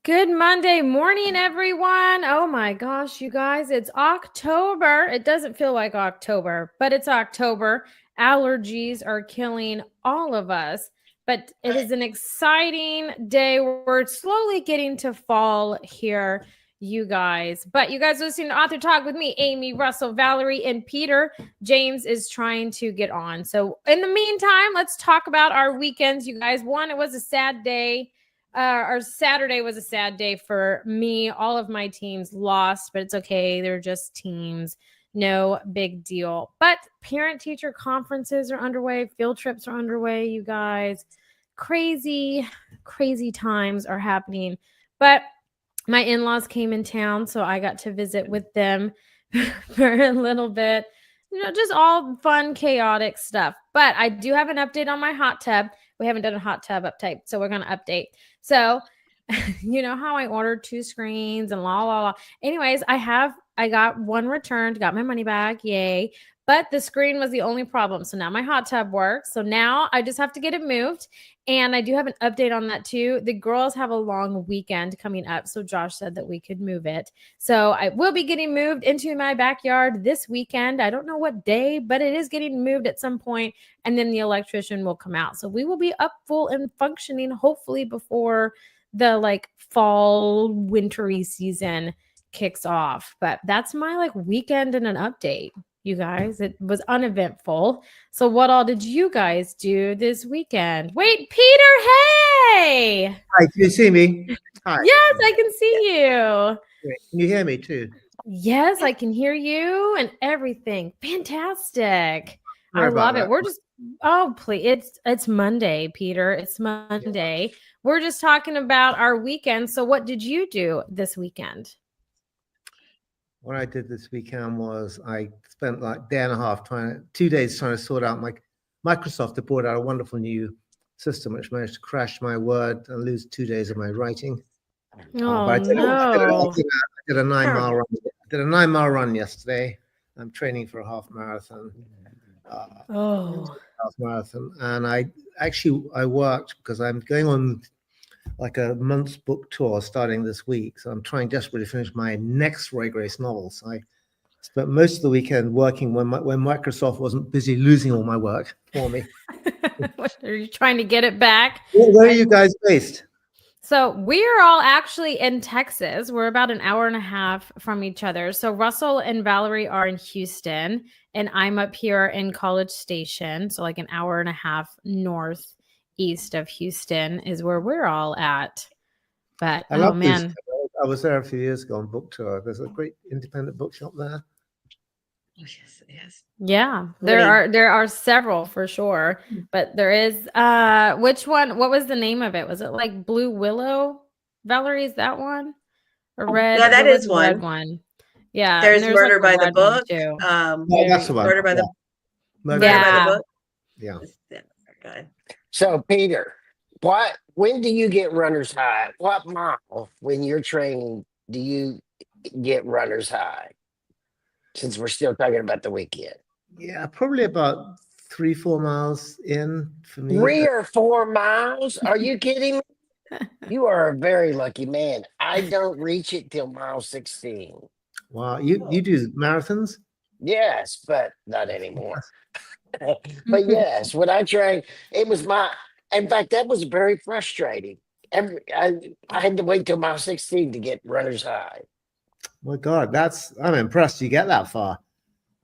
Good Monday morning, everyone. Oh my gosh, you guys, it's October. It doesn't feel like October, but it's October. Allergies are killing all of us, but it is an exciting day. We're slowly getting to fall here, you guys. But you guys are listening to Author Talk with me, Amy, Russell, Valerie, and Peter. James is trying to get on. So in the meantime, let's talk about our weekends, you guys. One, it was a sad day. Our Saturday was a sad day for me. All of my teams lost, but it's okay. They're just teams. No big deal. But parent-teacher conferences are underway. Field trips are underway, you guys. Crazy, crazy times are happening. But my in-laws came in town, so I got to visit with them for a little bit. Just all fun, chaotic stuff. But I do have an update on my hot tub. We haven't done a hot tub update, so we're going to update. So, you know how I ordered 2 screens and la, la, la. Anyways, I got one returned, got my money back. Yay. But the screen was the only problem. So now my hot tub works. So now I just have to get it moved. And I do have an update on that too. The girls have a long weekend coming up. So Josh said that we could move it. So I will be getting moved into my backyard this weekend. I don't know what day, but it is getting moved at some point. And then the electrician will come out. So we will be up full and functioning hopefully before the fall wintry season kicks off. But that's my weekend and an update. You guys, it was uneventful. So what all did you guys do this weekend? Wait, Peter, hey! Hi, can you see me? Hi. Yes, I can see you. Great. Can you hear me too? Yes, I can hear you and everything. Fantastic. I love it. We're just, please. It's Monday, Peter. It's Monday. Yeah. We're just talking about our weekend. So what did you do this weekend? What I did this weekend was I spent like a day and a half 2 days trying to sort out Microsoft had brought out a wonderful new system which managed to crash my Word and lose 2 days of my writing. I did a 9-mile run. I did a 9-mile run yesterday. I'm training for a half marathon. Half marathon, and I worked because I'm going on like a month's book tour starting this week. So I'm trying desperately to finish my next Ray Grace novel. So I spent most of the weekend working when Microsoft wasn't busy losing all my work for me. Are you trying to get it back? Where are you guys based? So we're all actually in Texas. We're about an hour and a half from each other. So Russell and Valerie are in Houston, and I'm up here in College Station. So like an hour and a half northeast of Houston is where we're all at. But I love man, I was there a few years ago on book tour. There's a great independent bookshop there. Oh, yes. Yeah, there are several for sure, but there is which one? What was the name of it? Was it like Blue Willow? Valerie, is that one? Or Red? Yeah, that is one. Red one. Yeah, there's Murder by the Book. Too. That's the one. Murder by the Book. Yeah. Good. So Peter, when do you get runner's high? What mile when you're training do you get runner's high? Since we're still talking about the weekend. Yeah, probably about 3-4 miles in for me. 3 or 4 miles? Are you kidding me? You are a very lucky man. I don't reach it till mile 16. Wow, you do marathons? Yes, but not anymore. But yes, when I trained, it was in fact, that was very frustrating. I had to wait till mile 16 to get runner's high. My God, I'm impressed you get that far.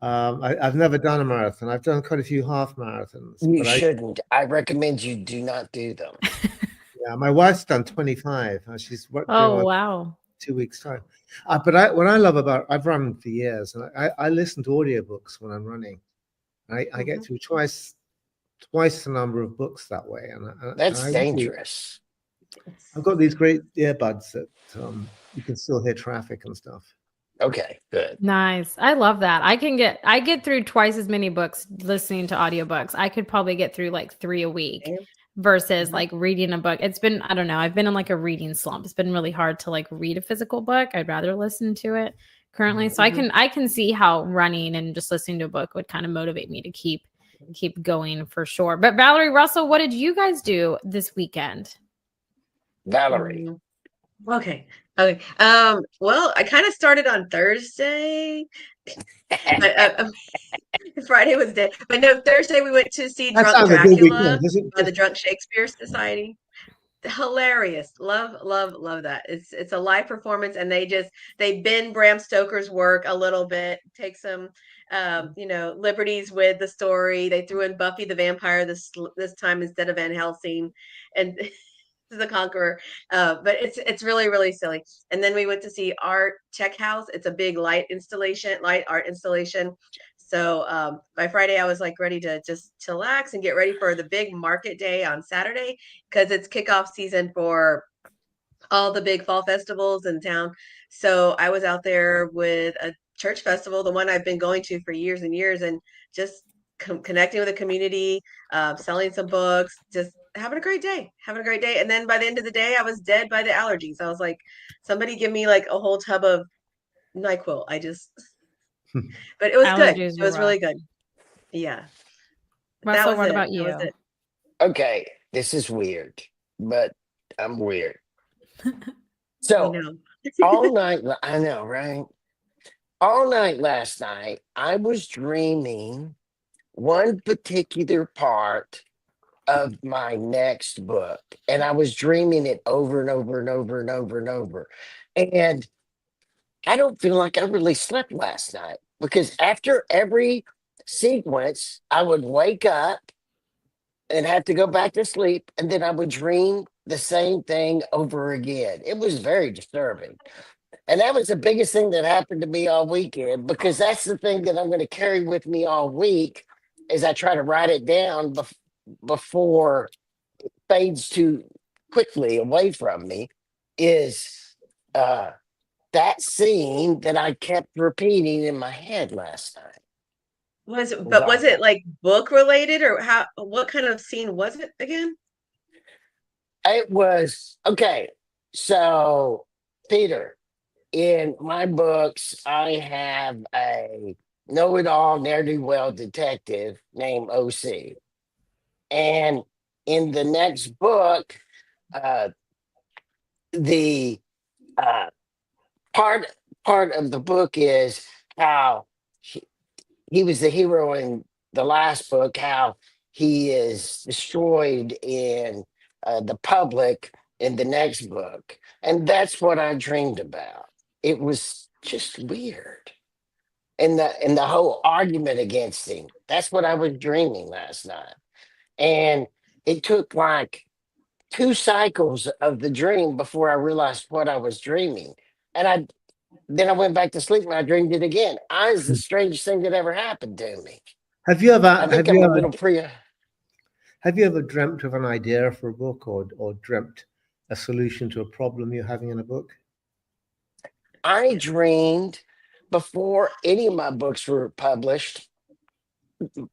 I've never done a marathon. I've done quite a few half marathons. You shouldn't. I recommend you do not do them. Yeah, my wife's done 25. She's worked. Oh, wow. 2 weeks time. But what I love I've run for years, and I listen to audiobooks when I'm running. I get through twice the number of books that way. And that's dangerous. I've got these great earbuds that you can still hear traffic and stuff. Okay, good. Nice. I love that. I get through twice as many books listening to audiobooks. I could probably get through like 3 a week versus like reading a book. It's been, I don't know, I've been in like a reading slump. It's been really hard to like read a physical book. I'd rather listen to it currently. So I can see how running and just listening to a book would kind of motivate me to keep going for sure. But Valerie, Russell, what did you guys do this weekend? Valerie. Okay. Okay. Well, I kind of started on Thursday. But, Friday was dead. But no, Thursday we went to see That Drunk sounds a good Dracula weekend. Doesn't by the Drunk Shakespeare Society. Hilarious. Love that. It's a live performance, and they bend Bram Stoker's work a little bit, take some liberties with the story. They threw in Buffy the Vampire this time instead of Van Helsing, and the Conqueror. But it's really, really silly. And then we went to see Art Tech House. It's a big light art installation. So by Friday, I was like ready to just chillax and get ready for the big market day on Saturday, because it's kickoff season for all the big fall festivals in town. So I was out there with a church festival, the one I've been going to for years and years, and just connecting with the community, selling some books, just having a great day, And then by the end of the day, I was dead by the allergies. I was like, somebody give me like a whole tub of NyQuil. But it was good. Allergies It are was really rough. good. Yeah. That Russell, was what it. about That was you? it. Okay, this is weird, but I'm weird. I So know. all night, I know, right? All night last night, I was dreaming one particular part of my next book, and I was dreaming it over and over and over and over and over. And I don't feel like I really slept last night, because after every sequence, I would wake up and have to go back to sleep, and then I would dream the same thing over again. It was very disturbing. And that was the biggest thing that happened to me all weekend, because that's the thing that I'm going to carry with me all week as I try to write it down before it fades too quickly away from me, is uh, that scene that I kept repeating in my head last night. Was It was it awful. like book related, or what kind of scene was it again? It was okay. So, Peter, in my books, I have a know it all, ne'er do well detective named OC. And in the next book, uh, the uh, part part of the book is how he was the hero in the last book, how he is destroyed in the public in the next book. And that's what I dreamed about. It was just weird. And the whole argument against him. That's what I was dreaming last night. And it took like two cycles of the dream before I realized what I was dreaming. And then I went back to sleep and I dreamed it again. It's the strangest thing that ever happened to me. Have you ever I think I'm a little have you ever dreamt of an idea for a book, or dreamt a solution to a problem you're having in a book? I dreamed before any of my books were published,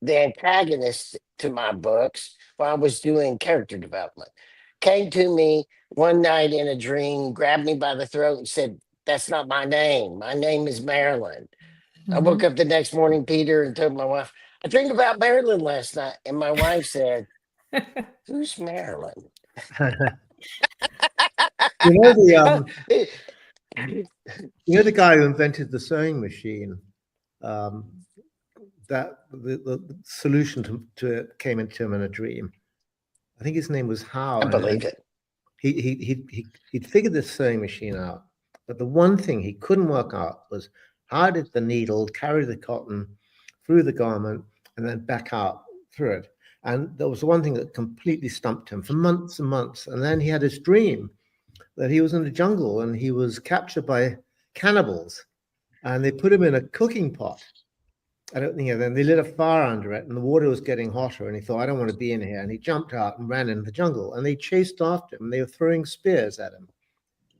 the antagonist to my books, while I was doing character development, came to me one night in a dream, grabbed me by the throat and said, "That's not my name. My name is Marilyn." I woke up the next morning, Peter, and told my wife, "I dreamed about Marilyn last night." And my wife said, "Who's Marilyn?" You know the guy who invented the sewing machine. That the solution to it came into him in a dream. I think his name was Howe. I believe it. He'd figured this sewing machine out, but the one thing he couldn't work out was how did the needle carry the cotton through the garment and then back out through it. And there was one thing that completely stumped him for months and months. And then he had his dream that he was in the jungle and he was captured by cannibals, and they put him in a cooking pot. Then they lit a fire under it, and the water was getting hotter. And he thought, "I don't want to be in here." And he jumped out and ran into the jungle. And they chased after him. They were throwing spears at him.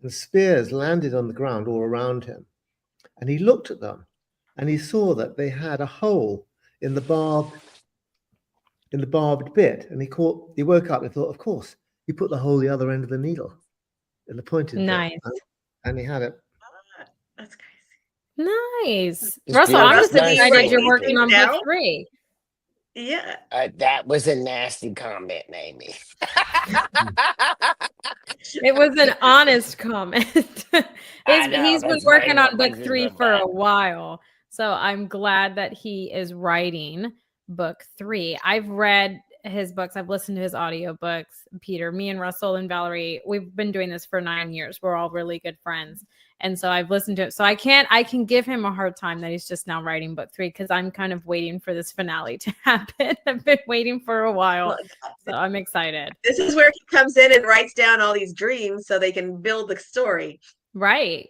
The spears landed on the ground all around him. And he looked at them, and he saw that they had a hole in the barbed bit. And he woke up and thought, "Of course, you put the hole the other end of the needle in the pointed Nice. bit." And he had it. That's crazy. Nice. It's Russell, I'm just beautiful. Nice excited you're story, working Peter. on Now? book 3. Yeah. That was a nasty comment, Amy. It was an honest comment. I know, He's been that's way working more on book makes me 3 feel for bad. a while. So I'm glad that he is writing book 3. I've read his books. I've listened to his audiobooks. Peter, me and Russell and Valerie, we've been doing this for 9 years. We're all really good friends. And so I've listened to it. So I can give him a hard time that he's just now writing book 3 because I'm kind of waiting for this finale to happen. I've been waiting for a while. Well, So I'm excited. this is where he comes in and writes down all these dreams so they can build the story. Right.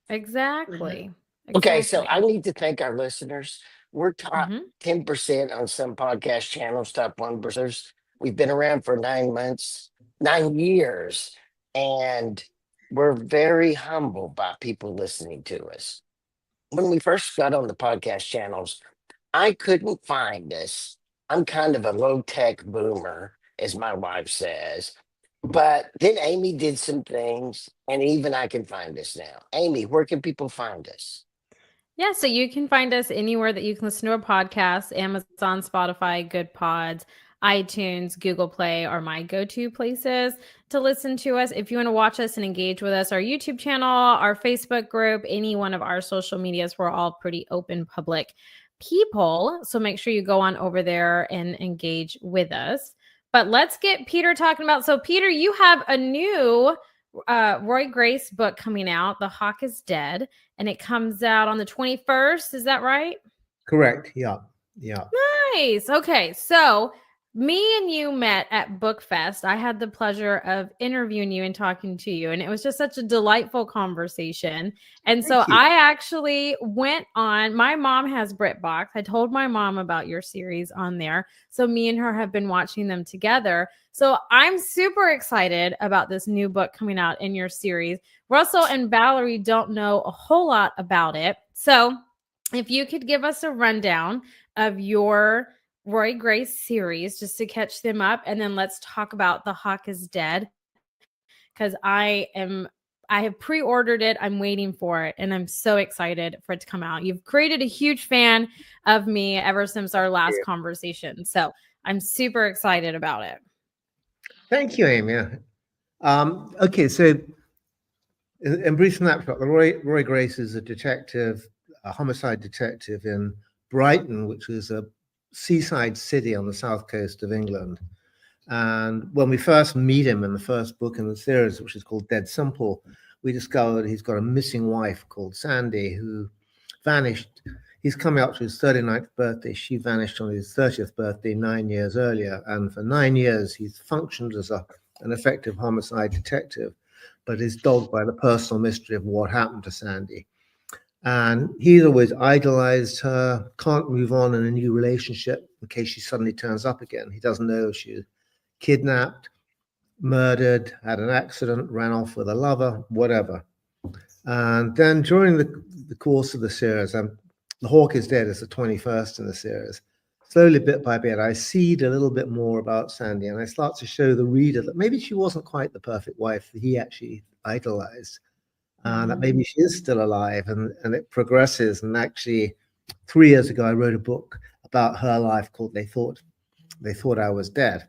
Exactly. Okay, so Exactly. I need to thank our listeners. We're top Mhm. 10% on some podcast channels, top 1%. We've been around for 9 months, 9 years, and we're very humbled by people listening to us. When we first got on the podcast channels, I couldn't find us. I'm kind of a low tech boomer, as my wife says. But then Amy did some things, and even I can find us now. Amy, where can people find us? Yeah, so you can find us anywhere that you can listen to a podcast. Amazon, Spotify, Good Pods, iTunes, Google Play are my go-to places to listen to us. If you want to watch us and engage with us, our YouTube channel, our Facebook group, any one of our social medias, we're all pretty open public people. So make sure you go on over there and engage with us. But let's get Peter talking about. So Peter, you have a new Roy Grace book coming out, The Hawk is Dead, and it comes out on the 21st. Is that right? Correct. Yeah. Yeah. Nice. Okay. So me and you met at BookFest. I had the pleasure of interviewing you and talking to you, and it was just such a delightful conversation. And so Thank you. I actually went on, my mom has BritBox. I told my mom about your series on there. So me and her have been watching them together. So I'm super excited about this new book coming out in your series. Russell and Valerie don't know a whole lot about it. So if you could give us a rundown of your Roy Grace series just to catch them up, and then let's talk about The Hawk is Dead, because I have pre-ordered it. I'm waiting for it, and I'm so excited for it to come out. You've created a huge fan of me ever since our last conversation, so I'm super excited about it. Thank you, Amy. Okay, so in brief snapshot, Roy Grace is a detective, a homicide detective in Brighton, which is a seaside city on the south coast of England. And when we first meet him in the first book in the series, which is called Dead Simple, we discovered he's got a missing wife called Sandy who vanished. He's coming up to his 39th birthday. She vanished on his 30th birthday 9 years earlier. And for 9 years, he's functioned as an effective homicide detective, but is dogged by the personal mystery of what happened to Sandy. And he's always idolized her, can't move on in a new relationship in case she suddenly turns up again. He doesn't know if she's kidnapped, murdered, had an accident, ran off with a lover, whatever. And then during the course of the series, The Hawk is Dead is the 21st in the series. Slowly, bit by bit, I seed a little bit more about Sandy, and I start to show the reader that maybe she wasn't quite the perfect wife that he actually idolized, and that maybe she is still alive, and it progresses. And actually, 3 years ago, I wrote a book about her life called They Thought I Was Dead.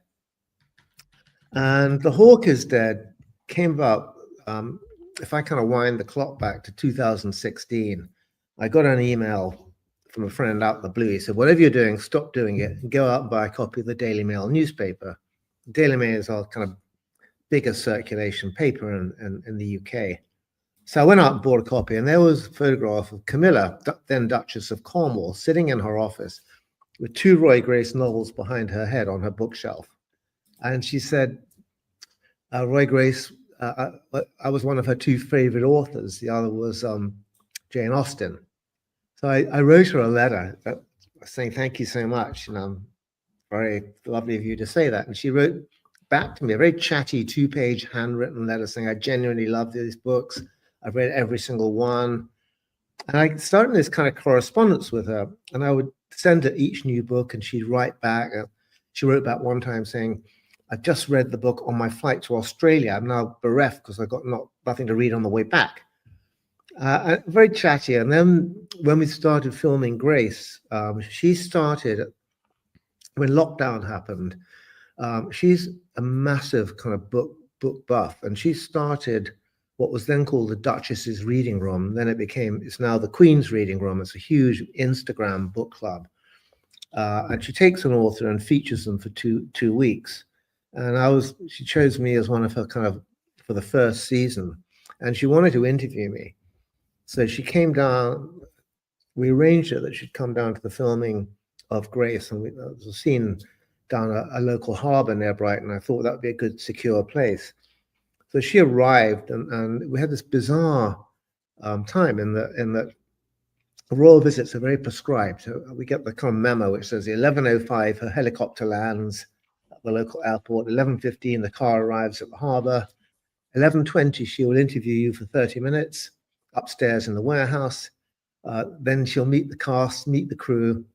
And The Hawk is Dead came about, if I kind of wind the clock back to 2016, I got an email from a friend out of the blue. He said, whatever you're doing, stop doing it and go out and buy a copy of the Daily Mail newspaper. Daily Mail is our kind of biggest circulation paper in the UK. So I went out and bought a copy, and there was a photograph of Camilla, then Duchess of Cornwall, sitting in her office with 2 Roy Grace novels behind her head on her bookshelf. And she said, Roy Grace, I was one of her 2 favorite authors. The other was Jane Austen. So I wrote her a letter saying, thank you so much. And very lovely of you to say that. And she wrote back to me a very chatty 2-page handwritten letter saying, I genuinely love these books. I've read every single one. And I started this kind of correspondence with her, and I would send her each new book, and she'd write back. She wrote back one time saying, I just read the book on my flight to Australia. I'm now bereft because I got nothing to read on the way back. Very chatty. And then when we started filming Grace, she started when lockdown happened. She's a massive kind of book book buff, and she started what was then called the Duchess's Reading Room. Then it's now the Queen's Reading Room. It's a huge Instagram book club. And she takes an author and features them for two weeks. And she chose me as one of her for the first season, and she wanted to interview me. So she came down, we arranged it that she'd come down to the filming of Grace, and there was a scene down a local harbor near Brighton. I thought that would be a good, secure place. So she arrived, and we had this bizarre time in that royal visits are very prescribed. So we get the kind of memo which says 11:05 her helicopter lands at the local airport, 11:15 the car arrives at the harbor, 11:20 she will interview you for 30 minutes upstairs in the warehouse. Then she'll meet the cast, meet the crew.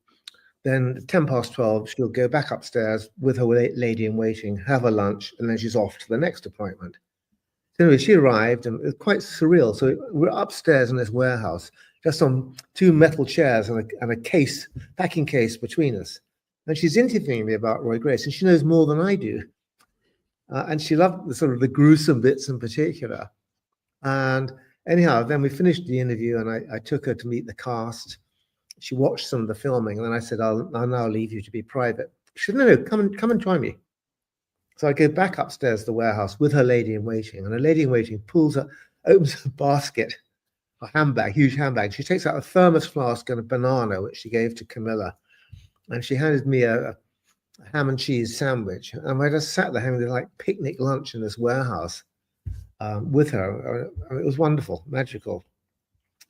Then 12:10 she'll go back upstairs with her lady in waiting, have her lunch, and then she's off to the next appointment. So anyway, she arrived, and it was quite surreal. So we're upstairs in this warehouse, just on two metal chairs and a case, packing case between us. And she's interviewing me about Roy Grace, and she knows more than I do. And she loved the gruesome bits in particular. And anyhow, then we finished the interview, and I took her to meet the cast. She watched some of the filming, and then I said, I'll now leave you to be private. She said, no, come and join me. So I go back upstairs to the warehouse with her lady in waiting, and her lady in waiting opens a basket, a handbag, huge handbag. She takes out a thermos flask and a banana, which she gave to Camilla. And she handed me a ham and cheese sandwich. And I just sat there having this like picnic lunch in this warehouse with her. It was wonderful, magical.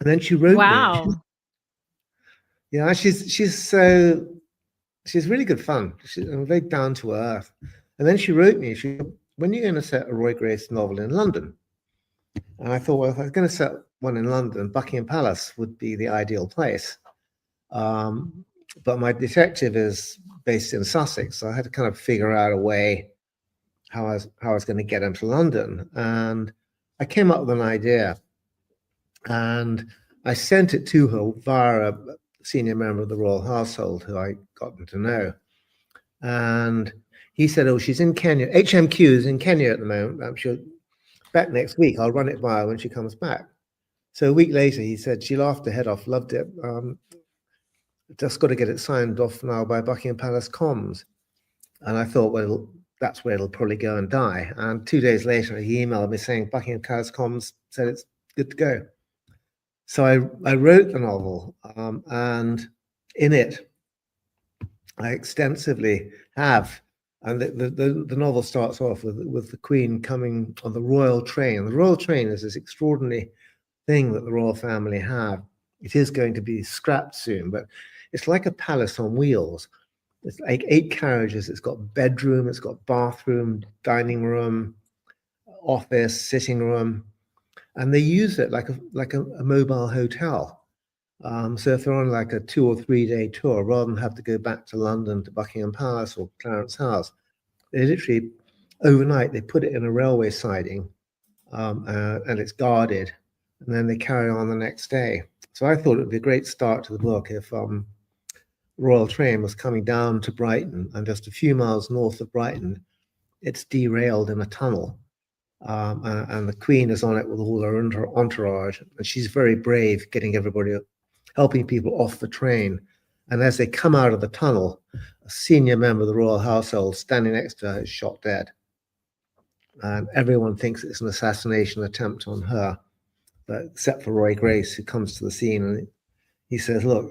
And then she wrote me. Yeah, she's really good fun. She's very down to earth. And then she wrote me, she said, when are you going to set a Roy Grace novel in London? And I thought, well, if I was going to set one in London, Buckingham Palace would be the ideal place. But my detective is based in Sussex, so I had to kind of figure out a way how I was going to get him to London. And I came up with an idea, and I sent it to her via a senior member of the royal household who I gotten to know. And he said, oh, she's in Kenya. HMQ is in Kenya at the moment. I'm sure back next week. I'll run it by her when she comes back. So a week later, he said, she laughed her head off, loved it. Just got to get it signed off now by Buckingham Palace Comms. And I thought, well, that's where it'll probably go and die. And 2 days later, he emailed me saying Buckingham Palace Comms said it's good to go. So I wrote the novel, and in it, I extensively have, and the novel starts off with the Queen coming on the royal train. The royal train is this extraordinary thing that the royal family have. It is going to be scrapped soon, but it's like a palace on wheels. It's like 8 carriages. It's got bedroom, it's got bathroom, dining room, office, sitting room, and they use it like a mobile hotel. So if they're on like a 2 or 3 day tour, rather than have to go back to London to Buckingham Palace or Clarence House, they literally overnight they put it in a railway siding, and it's guarded, and then they carry on the next day. So I thought it would be a great start to the book if Royal Train was coming down to Brighton, and just a few miles north of Brighton, it's derailed in a tunnel. And the Queen is on it with all her entourage, and she's very brave, helping people off the train. And as they come out of the tunnel, a senior member of the royal household standing next to her is shot dead. And everyone thinks it's an assassination attempt on her, but except for Roy Grace, who comes to the scene, and he says, look,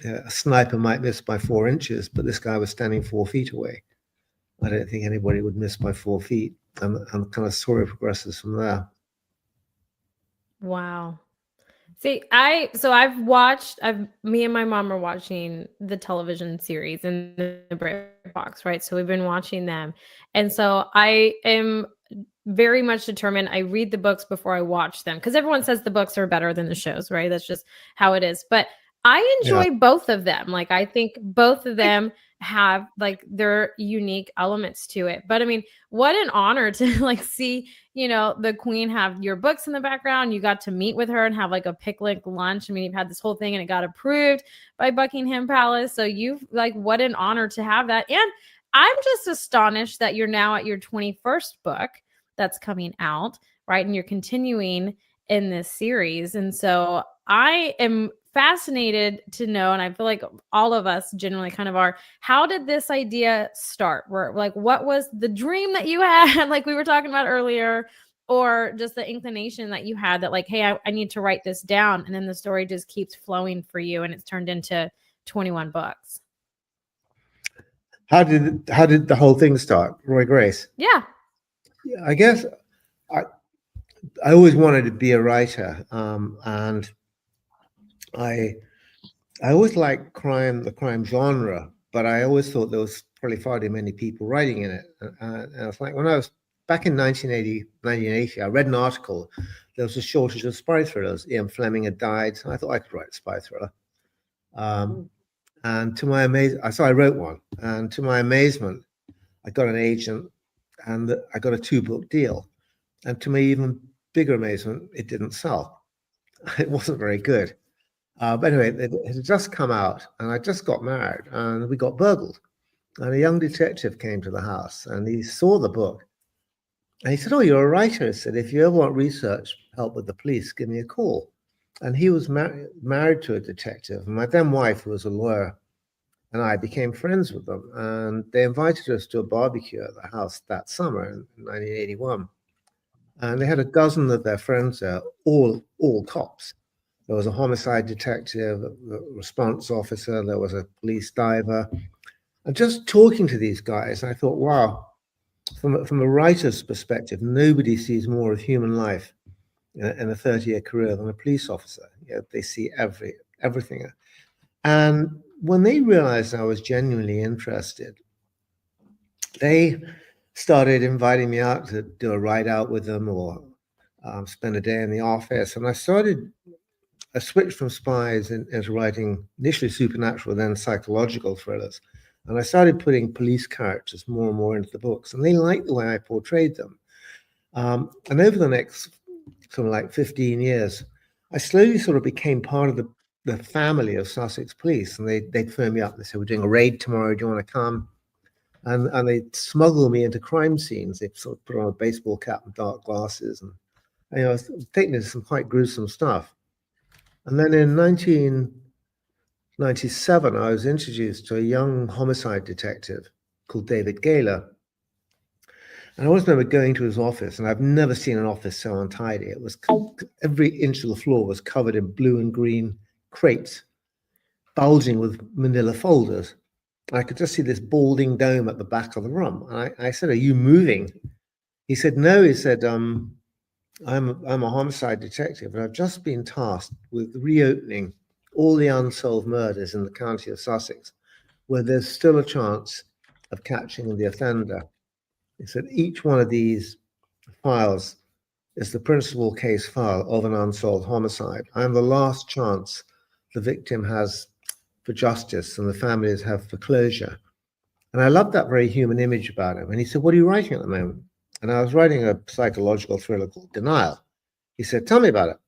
a sniper might miss by 4 inches, but this guy was standing 4 feet away. I don't think anybody would miss by 4 feet. And the kind of story progresses from there. Wow. See, me and my mom are watching the television series in the Brit Box, right? So we've been watching them. And so I am very much determined. I read the books before I watch them, because everyone says the books are better than the shows, right? That's just how it is. But I enjoy both of them. Like, I think both of them have like their unique elements to it. But I mean, what an honor to like see, the Queen have your books in the background. You got to meet with her and have like a picnic lunch. I mean, you've had this whole thing and it got approved by Buckingham Palace. So what an honor to have that. And I'm just astonished that you're now at your 21st book. that's coming out, right? And you're continuing in this series. And so I am fascinated to know, and I feel like all of us generally kind of are, how did this idea start? Where, like, what was the dream that you had, like we were talking about earlier, or just the inclination that you had that, like, hey, I need to write this down, and then the story just keeps flowing for you, and it's turned into 21 books. How did the whole thing start, Roy Grace? Yeah. I guess I always wanted to be a writer, and I always liked the crime genre, but I always thought there was probably far too many people writing in it. And I was like, when I was back in 1980, I read an article. There was a shortage of spy thrillers. Ian Fleming had died, so I thought I could write a spy thriller. And to my amazement, so I wrote one. And to my amazement, I got an agent, and I got a 2-book deal. And to my even bigger amazement, it didn't sell. It wasn't very good. But anyway, it had just come out, and I just got married, and we got burgled. And a young detective came to the house, and he saw the book. And he said, "Oh, you're a writer." He said, "If you ever want research help with the police, give me a call." And he was married to a detective. And my then wife, who was a lawyer, and I became friends with them. And they invited us to a barbecue at the house that summer in 1981. And they had a dozen of their friends there, all cops. There was a homicide detective, a response officer, there was a police diver. And just talking to these guys, I thought, wow, from a writer's perspective, nobody sees more of human life in a 30-year career than a police officer. You know, they see everything. And when they realized I was genuinely interested, they started inviting me out to do a ride out with them, or spend a day in the office. And I switched from spies into writing initially supernatural, then psychological thrillers. And I started putting police characters more and more into the books, and they liked the way I portrayed them. And over the next something like 15 years, I slowly sort of became part of the family of Sussex Police. And they'd phone me up. They said, "We're doing a raid tomorrow. Do you want to come?" And they'd smuggle me into crime scenes. They'd sort of put on a baseball cap and dark glasses. And I was taking into some quite gruesome stuff. And then in 1997, I was introduced to a young homicide detective called David Gaylor. And I always remember going to his office, and I've never seen an office so untidy. It was every inch of the floor was covered in blue and green crates, bulging with manila folders. I could just see this balding dome at the back of the room. And I said, "Are you moving?" He said, "No." He said, I'm a homicide detective, and I've just been tasked with reopening all the unsolved murders in the county of Sussex, where there's still a chance of catching the offender. He said, "Each one of these files is the principal case file of an unsolved homicide. I'm the last chance the victim has for justice and the families have for closure." And I loved that very human image about him. And he said, "What are you writing at the moment?" And I was writing a psychological thriller called Denial. He said, "Tell me about it."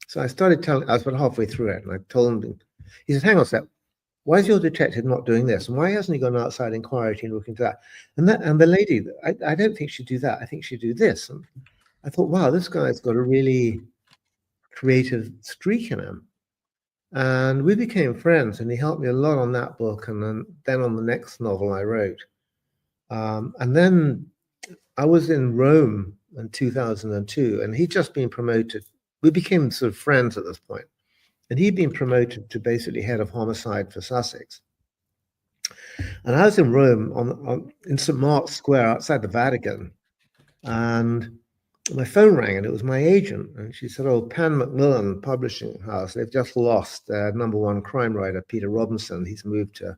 So I started telling, I was about halfway through it, and I told him, he said, "Hang on a sec. Why is your detective not doing this? And why hasn't he gone outside inquiry and looking into that? And the lady, I don't think she'd do that. I think she'd do this." And I thought, wow, this guy's got a really creative streak in him. And we became friends, and he helped me a lot on that book, and then on the next novel I wrote. And then I was in Rome in 2002, and he'd just been promoted. We became sort of friends at this point. And he'd been promoted to basically head of homicide for Sussex. And I was in Rome in St. Mark's Square outside the Vatican. And my phone rang, and it was my agent. And she said, "Oh, Pan Macmillan Publishing House, they've just lost their #1 crime writer, Peter Robinson. He's moved to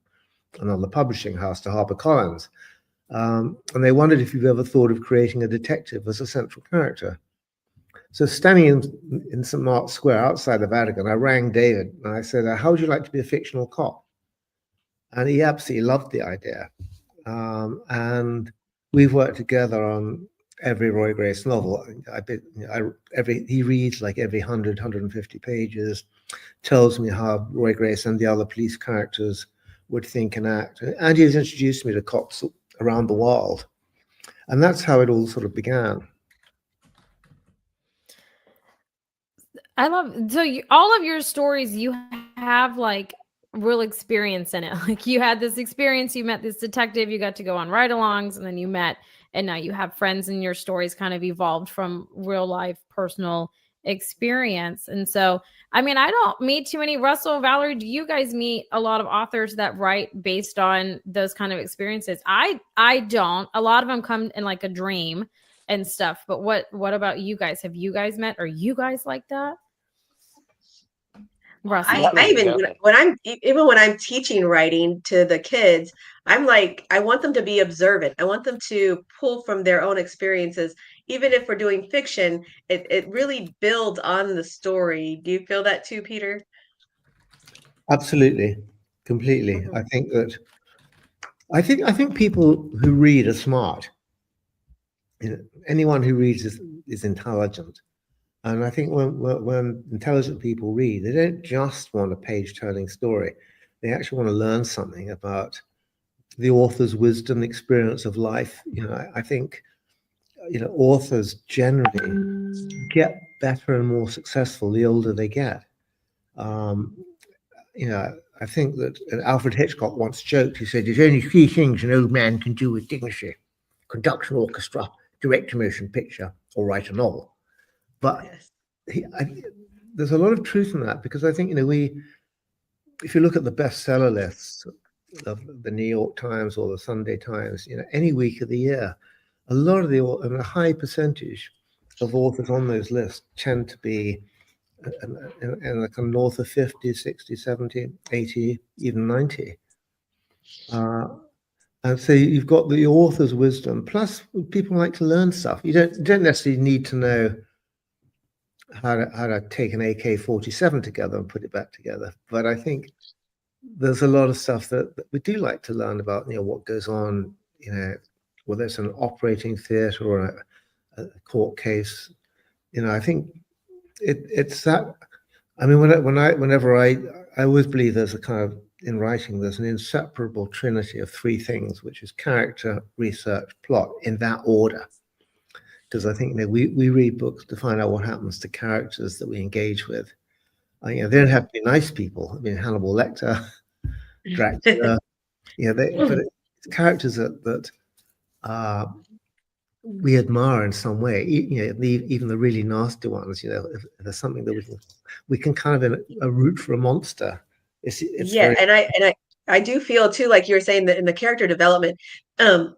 another publishing house, to HarperCollins. And they wondered if you've ever thought of creating a detective as a central character." So standing in St. Mark's Square outside the Vatican, I rang David, and I said, "How would you like to be a fictional cop?" And he absolutely loved the idea. And we've worked together on every Roy Grace novel. He reads like every 100, 150 pages, tells me how Roy Grace and the other police characters would think and act. And he's introduced me to cops around the world. And that's how it all sort of began. I love so all of your stories. You have like real experience in it. Like you had this experience. You met this detective. You got to go on ride-alongs, and then you met, and now you have friends. And your stories kind of evolved from real life, personal experience. And so, I mean, I don't meet too many. Russell, Valerie, do you guys meet a lot of authors that write based on those kind of experiences? I don't. A lot of them come in like a dream and stuff. But what about you guys? Have you guys met? Are you guys like that? Russell. I even even when I'm teaching writing to the kids, I'm like, I want them to be observant. I want them to pull from their own experiences. Even if we're doing fiction, it really builds on the story. Do you feel that too, Peter? Absolutely, completely. Mhm. I think people who read are smart. You know, anyone who reads is intelligent. And I think when intelligent people read, they don't just want a page-turning story. They actually want to learn something about the author's wisdom, experience of life. You know, I think, you know, authors generally get better and more successful the older they get. Um, you know, I think that Alfred Hitchcock once joked, he said, there's only three things an old man can do with dignity: conduct an orchestra, direct a motion picture, or write a novel. But Yes. there's a lot of truth in that, because I think, you know, if you look at the bestseller lists of the New York Times or the Sunday Times, you know, any week of the year, a lot of a high percentage of authors on those lists tend to be in like north of 50, 60, 70, 80, even 90. And so you've got the author's wisdom, plus people like to learn stuff. You don't necessarily need to know how to take an AK-47 together and put it back together. But I think there's a lot of stuff that we do like to learn about, you know, what goes on, you know, whether it's an operating theatre or a court case. You know, I think it's that. I mean, whenever I always believe there's a kind of, in writing, there's an inseparable trinity of three things, which is character, research, plot, in that order. Because I think, you know, we read books to find out what happens to characters that we engage with. You know, they don't have to be nice people. I mean, Hannibal Lecter, Dracula, you know, but it's characters that we admire in some way. You know, even the really nasty ones. You know, if there's something that we can kind of root for a monster. It's Yeah, very and I do feel too, like you were saying, that in the character development,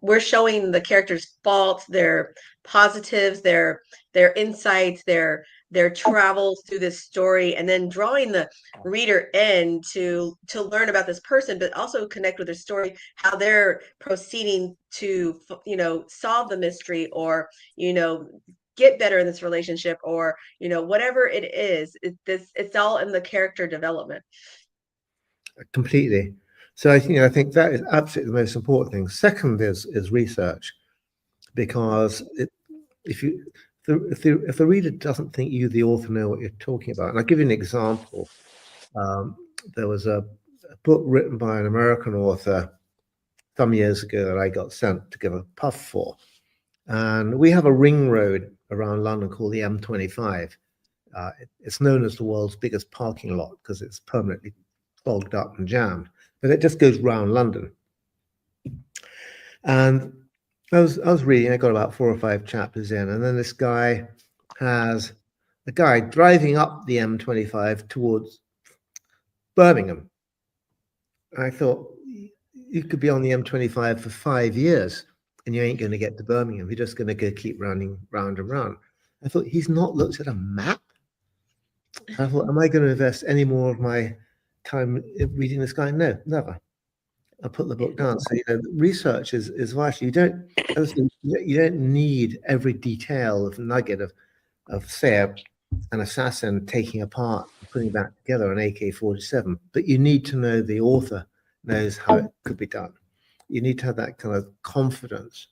we're showing the characters' faults, their positives, their insights, their travels through this story, and then drawing the reader in to learn about this person, but also connect with their story, how they're proceeding to, you know, solve the mystery, or, you know, get better in this relationship, or, you know, whatever it is. It's all in the character development. completely. So I think that is absolutely the most important thing. Second is research, because if the reader doesn't think you, the author, know what you're talking about, and I'll give you an example. There was a book written by an American author some years ago that I got sent to give a puff for, and we have a ring road around London called the M25. It's known as the world's biggest parking lot because it's permanently clogged up and jammed, but it just goes round London. And I was reading, I got about 4 or 5 chapters in, and then this guy has a guy driving up the M25 towards Birmingham. I thought, you could be on the M25 for 5 years and you ain't going to get to Birmingham. You're just going to go keep running round and round. I thought, he's not looked at a map. I thought, am I going to invest any more of my time reading this guy? No, never. I put the book down. So, you know, research is vital. You don't need every detail of nugget of say an assassin taking apart and putting back together an AK-47, but you need to know the author knows how it could be done. You need to have that kind of confidence.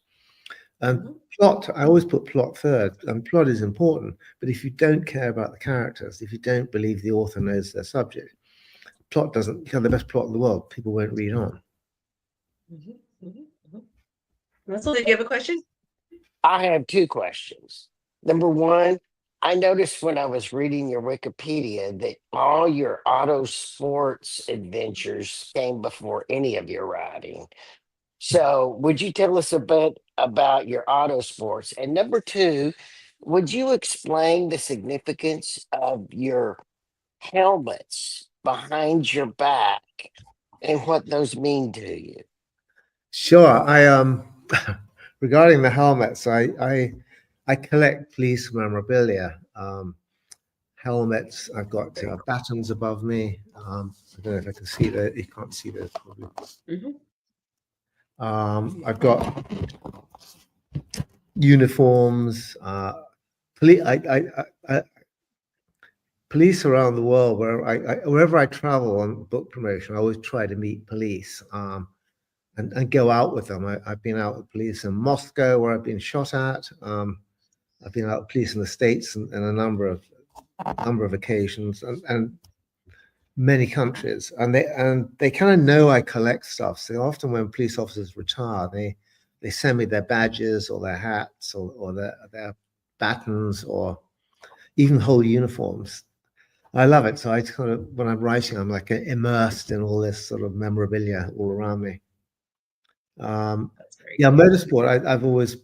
And plot, I always put plot third, and plot is important. But if you don't care about the characters, if you don't believe the author knows their subject, plot doesn't. You have the best plot in the world, people won't read on. Russell, did you have a question? I have two questions. Number one, I noticed when I was reading your Wikipedia that all your auto sports adventures came before any of your writing. So, would you tell us a bit about your auto sports? And number two, would you explain the significance of your helmets behind your back and what those mean to you? Sure. Regarding the helmets, I collect police memorabilia. Helmets. I've got batons above me. I don't know if I can see that. You can't see those probably. I've got uniforms. Police. Police around the world, wherever I travel on book promotion, I always try to meet police. And go out with them. I've been out with police in Moscow where I've been shot at. I've been out with police in the States in a number of occasions and many countries. And they kind of know I collect stuff. So often when police officers retire, they send me their badges or their hats or their batons or even whole uniforms. I love it. So I kind of, when I'm writing, I'm like immersed in all this sort of memorabilia all around me. Yeah, motorsport. I've always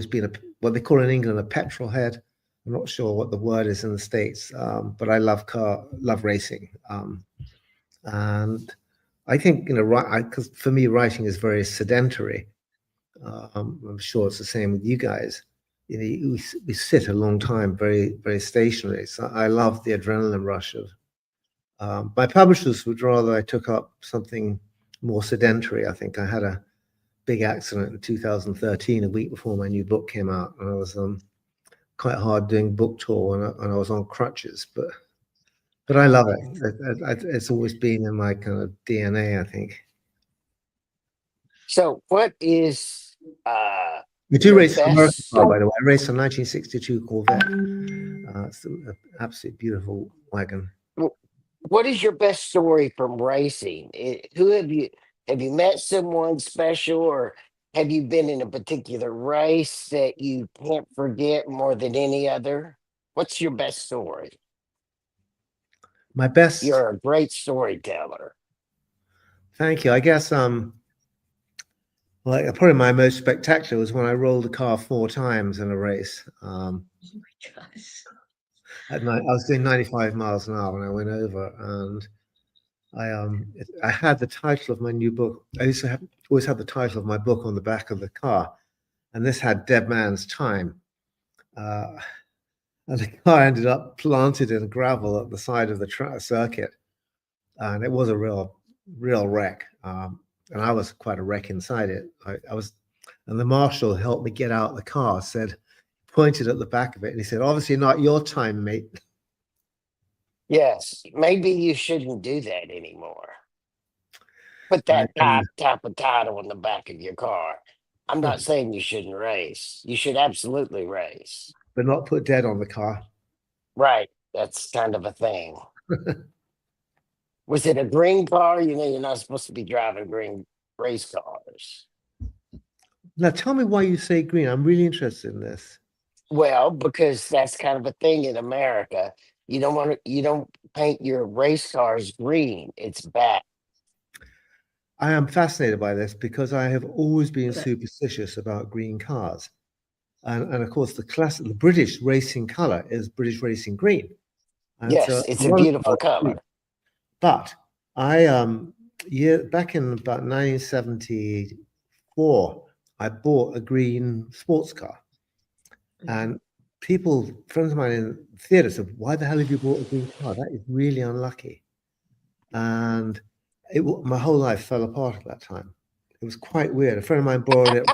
been what they call in England a petrol head. I'm not sure what the word is in the States, but I love racing, and I think because for me writing is very sedentary. I'm sure it's the same with you guys. We sit a long time, very very stationary. So I love the adrenaline rush of. My publishers would rather I took up something more sedentary. I think I had a big accident in 2013, a week before my new book came out, and I was quite hard doing book tour, and I was on crutches, but I love it. It's always been in my kind of DNA, I think. So, what is We do your race an American best? car, by the way. I raced a 1962 Corvette. It's an absolutely beautiful wagon. What is your best story from racing? Who have you met someone special, or have you been in a particular race that you can't forget more than any other? What's your best story? My best. You're a great storyteller. Thank you. I guess like probably my most spectacular was when I rolled a car 4 times in a race. Oh my gosh. At night, I was doing 95 miles an hour when I went over, and I had the title of my new book. I always had the title of my book on the back of the car, and this had Dead Man's Time. And the car ended up planted in gravel at the side of the circuit, and it was a real wreck. And I was quite a wreck inside it. And the marshal helped me get out of the car. Pointed at the back of it, and he said, "Obviously not your time, mate." Yes, maybe you shouldn't do that anymore. Put that type of title on the back of your car. I'm not saying you shouldn't race. You should absolutely race. But not put dead on the car. Right. That's kind of a thing. Was it a green car? You know, you're not supposed to be driving green race cars. Now, tell me why you say green. I'm really interested in this. Well, because that's kind of a thing in America. You don't paint your race cars green. It's bad. I am fascinated by this because I have always been superstitious about green cars. And of course, the British racing color is British racing green. And yes, it's a beautiful color. Green. But back in about 1974, I bought a green sports car. And friends of mine in theater said, "Why the hell have you bought a green car? That is really unlucky." And my whole life fell apart at that time. It was quite weird. A friend of mine borrowed it.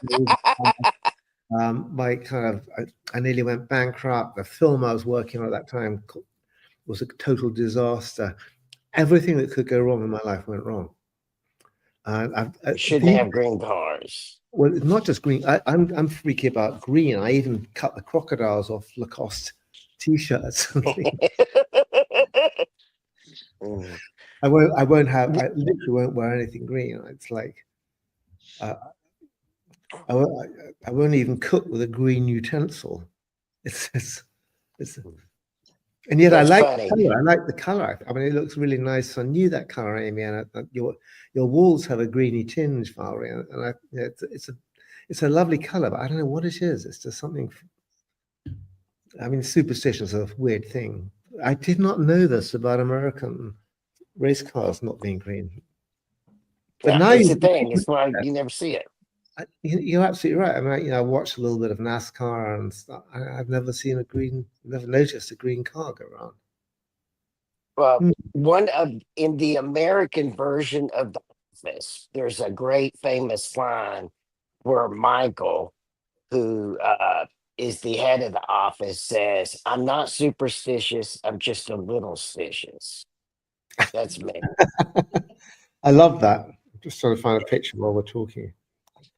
I nearly went bankrupt. The film I was working on at that time was a total disaster. Everything that could go wrong in my life went wrong. And you shouldn't have green cars. Well, it's not just green. I'm freaky about green. I even cut the crocodiles off Lacoste t-shirts. I literally won't wear anything green. It's like I won't even cook with a green utensil. It's And yet That's I like funny. the color. I like the color. I mean, it looks really nice. I knew that color, Amy, and your walls have a greeny tinge, Valerie, and it's a lovely color, but I don't know what it is. It's just something. I mean, superstition is a weird thing. I did not know this about American race cars not being green. But Yeah, now it's a thing. It's why you never see it. you're absolutely right. I mean, I watched a little bit of NASCAR and stuff. I've never never noticed a green car go around. Well, Hmm. in the American version of The Office, there's a great famous line where Michael, who is the head of the office, says, "I'm not superstitious. I'm just a little stitious." That's me. I love that. I'm just trying to find a picture while we're talking.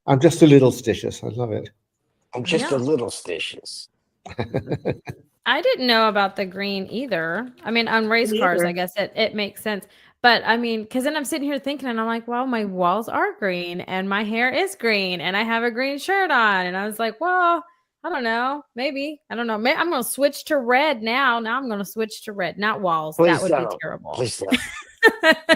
I'm just a little stitious. I love it. I'm just a Yeah. little stitious. I didn't know about the green either. I mean, on race cars, I Neither. guess it makes sense. But I mean, because then I'm sitting here thinking, and I'm like, well, my walls are green, and my hair is green, and I have a green shirt on, and I was like, well, I don't know, maybe I don't know. I'm gonna switch to red now. Now I'm gonna switch to red, not walls. That Please would be don't. terrible. Please don't.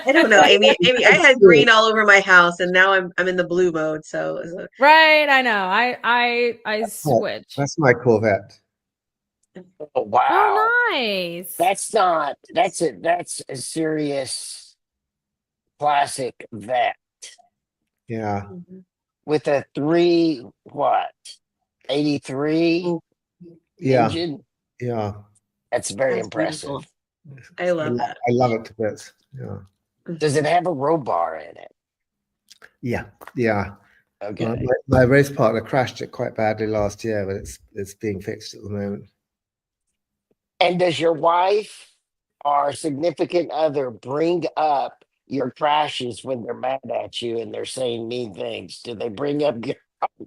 I don't know, Amy. Amy, I had green all over my house, and now I'm in the blue mode. So Right, I know. I switch. That's my Corvette. Oh, wow. Oh, nice. That's a serious classic vet Yeah, Mhm. with a 83 yeah, engine. yeah. That's very That's beautiful. impressive. I love that. I love it to bits. Yeah, Does it have a row bar in it? yeah, yeah. Okay. My race partner crashed it quite badly last year, but it's being fixed at the moment. And does your wife or significant other bring up your crashes when they're mad at you and they're saying mean things? Do they bring up your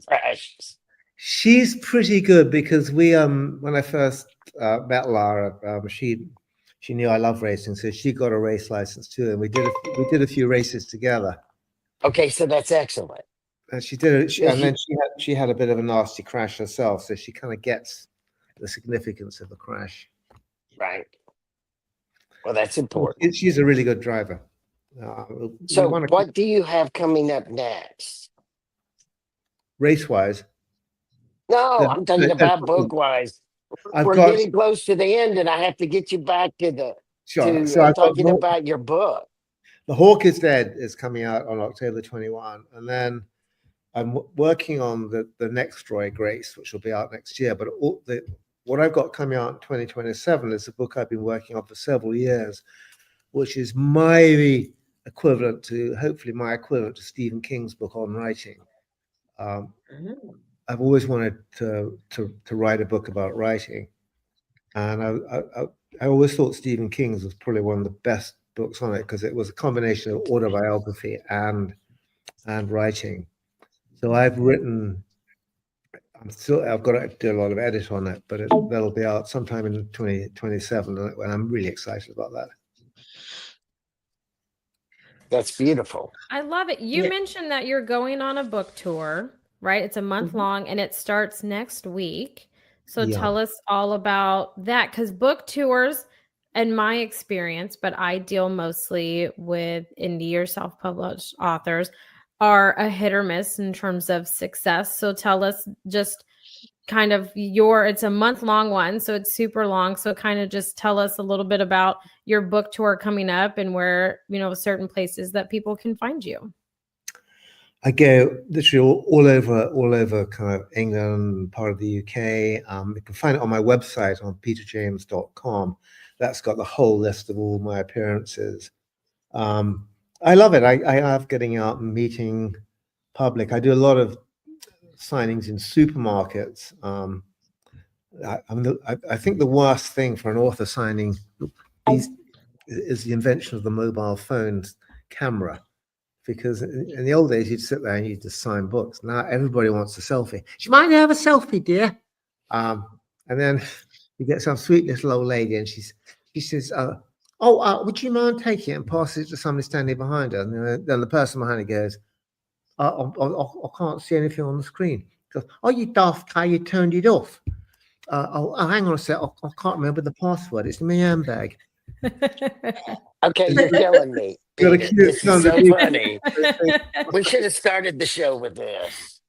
crashes? She's pretty good because we when I first met Lara, she knew I love racing, so she got a race license too, and we did a few races together. Okay, so that's excellent. And she did it, Does and you, then she had a bit of a nasty crash herself, so she kind of gets the significance of a crash. right. Well, that's important. She's a really good driver. We So, want to what do you have coming up next? race wise. No, I'm talking about book wise. I've We're got getting close to the end, and I have to get you back sure. to So I've got talking about your book. The Hawk is Dead is coming out on October 21, and then I'm working on the next Roy Grace, which will be out next year. But what I've got coming out in 2027 is a book I've been working on for several years, which is my equivalent to, hopefully my equivalent to Stephen King's book on writing. Mhm. I've always wanted to write a book about writing, and I always thought Stephen King's was probably one of the best books on it because it was a combination of autobiography and writing. So I've got to do a lot of edit on it, but that'll be out sometime in 2027, and I'm really excited about that. That's beautiful. I love it. You Yeah. mentioned that you're going on a book tour, right? It's a month Mhm. long and it starts next week. So Yeah. tell us all about that because book tours, in my experience, but I deal mostly with indie or self published authors, are a hit or miss in terms of success. So tell us just kind of it's a month long one, so it's super long, so kind of just tell us a little bit about your book tour coming up and where certain places that people can find you. I go literally all over kind of England, part of the UK. You can find it on my website on peterjames.com. That's got the whole list of all my appearances. I love it. I love getting out and meeting public. I do a lot of signings in supermarkets. I think the worst thing for an author signing is the invention of the mobile phone camera. Because in the old days, you'd sit there and you'd just sign books. Now everybody wants a selfie. Do you mind have a selfie, dear? And then you get some sweet little old lady, and she says, would you mind taking it and passing it to somebody standing behind her? And then the person behind her goes, I can't see anything on the screen. She goes, oh, you daft guy, you turned it off. oh, hang on a sec. I can't remember the password. It's in my handbag. Okay, you're killing me, Got a Peter. cute This is son so to do. funny. We should have started the show with this.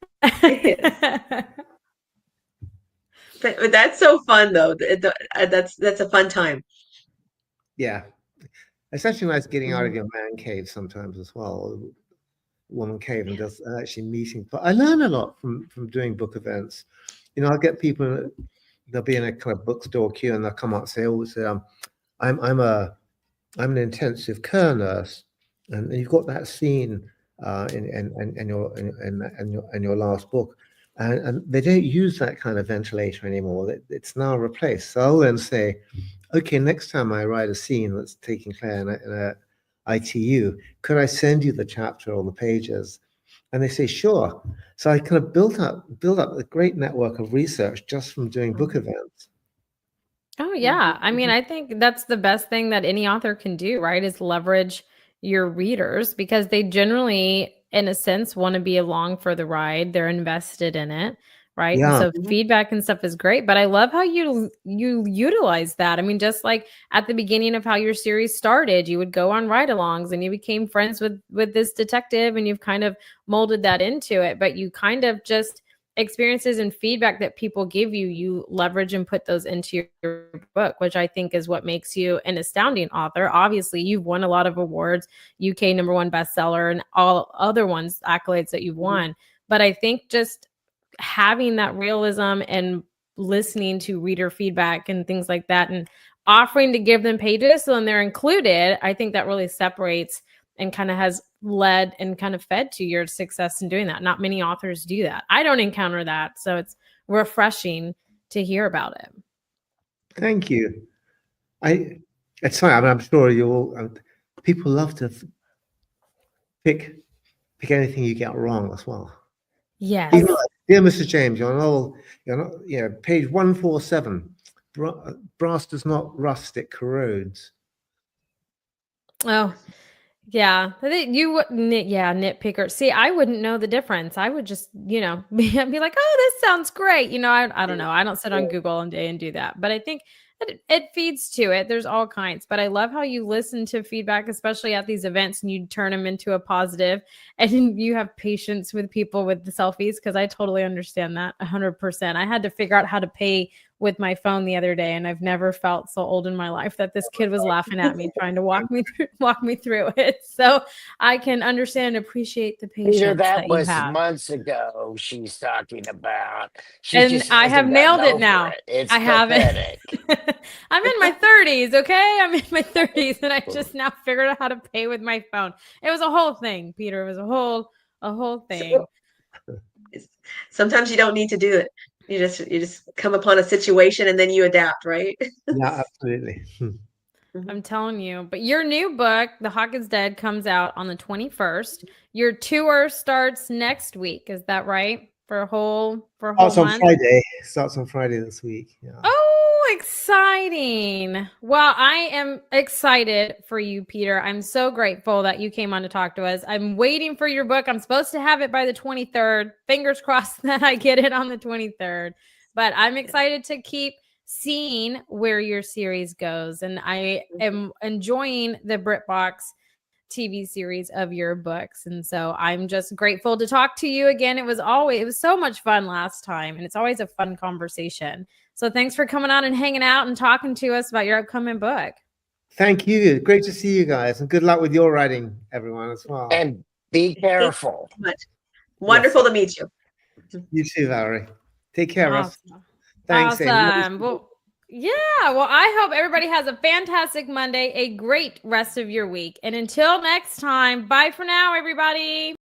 But that's so fun though. That's a fun time. Yeah. It's actually nice getting out of Mhm. your man cave sometimes as well, or woman cave, and just actually meeting. But I learn a lot from doing book events. I'll get people, they'll be in a kind of bookstore queue and they'll come up and say, oh, say, I'm an intensive care nurse, and you've got that scene in your last book, and they don't use that kind of ventilator anymore. It's now replaced. So I'll then say, okay, next time I write a scene that's taking place in a ITU, could I send you the chapter or the pages? And they say, sure. So I kind of built up a great network of research just from doing book events. Oh, yeah. I mean, I think that's the best thing that any author can do, right? Is leverage your readers because they generally, in a sense, want to be along for the ride. They're invested in it, right? And Yeah, so feedback and stuff is great. But I love how you utilize that. I mean, just like at the beginning of how your series started, you would go on ride-alongs and you became friends with this detective, and you've kind of molded that into it. But you kind of just experiences and feedback that people give you, you leverage and put those into your book, which I think is what makes you an astounding author. Obviously, you've won a lot of awards, UK #1 bestseller, and all other ones, accolades that you've won. But I think just having that realism and listening to reader feedback and things like that and offering to give them pages so then they're included, I think that really separates and kind of has led and kind of fed to your success in doing that. Not many authors do that. I don't encounter that. So it's refreshing to hear about it. thank you. It's fine. I mean, I'm sure people love to pick anything you get wrong as well. Yes. Even like, dear Mr. James, page 147. Brass does not rust; it corrodes. Oh, yeah. You wouldn't, yeah, nitpicker. See, I wouldn't know the difference. I would just, be like, oh, this sounds great. I don't know. I don't sit on Google all day and do that. But I think it feeds to it. There's all kinds. But I love how you listen to feedback, especially at these events, and you turn them into a positive. And you have patience with people with the selfies, because I totally understand that 100%. I had to figure out how to pay with my phone the other day, and I've never felt so old in my life that this kid was laughing at me trying to walk me through it. So I can understand and appreciate the Peter, patience that that you was have. months ago she's talking about. She And just I have hasn't nailed gotten it over now. it. It's I haven't. pathetic. I'm in my 30s, okay? I'm in my 30s, and I just now figured out how to pay with my phone. It was a whole thing, Peter. It was a whole thing. Sometimes you don't need to do it. You just come upon a situation and then you adapt, right? Yeah, absolutely. I'm telling you. But your new book, The Hawk is Dead, comes out on the 21st. Your tour starts next week. Is that right? For a whole Starts on month? Friday. Starts on Friday this week. Yeah. Oh, exciting. Well, I am excited for you, Peter. I'm so grateful that you came on to talk to us. I'm waiting for your book. I'm supposed to have it by the 23rd. Fingers crossed that I get it on the 23rd. But I'm excited to keep seeing where your series goes. And I am enjoying the BritBox TV series of your books. And so I'm just grateful to talk to you again. It was so much fun last time, and it's always a fun conversation. So thanks for coming on and hanging out and talking to us about your upcoming book. Thank you. Great to see you guys, and good luck with your writing, everyone, as well. And be careful. Thank you so much. Wonderful to meet you. You too, Valerie. Take care, Russ. Awesome. Thanks, Amy. Awesome. Well, yeah. Well, I hope everybody has a fantastic Monday, a great rest of your week. And until next time, bye for now, everybody.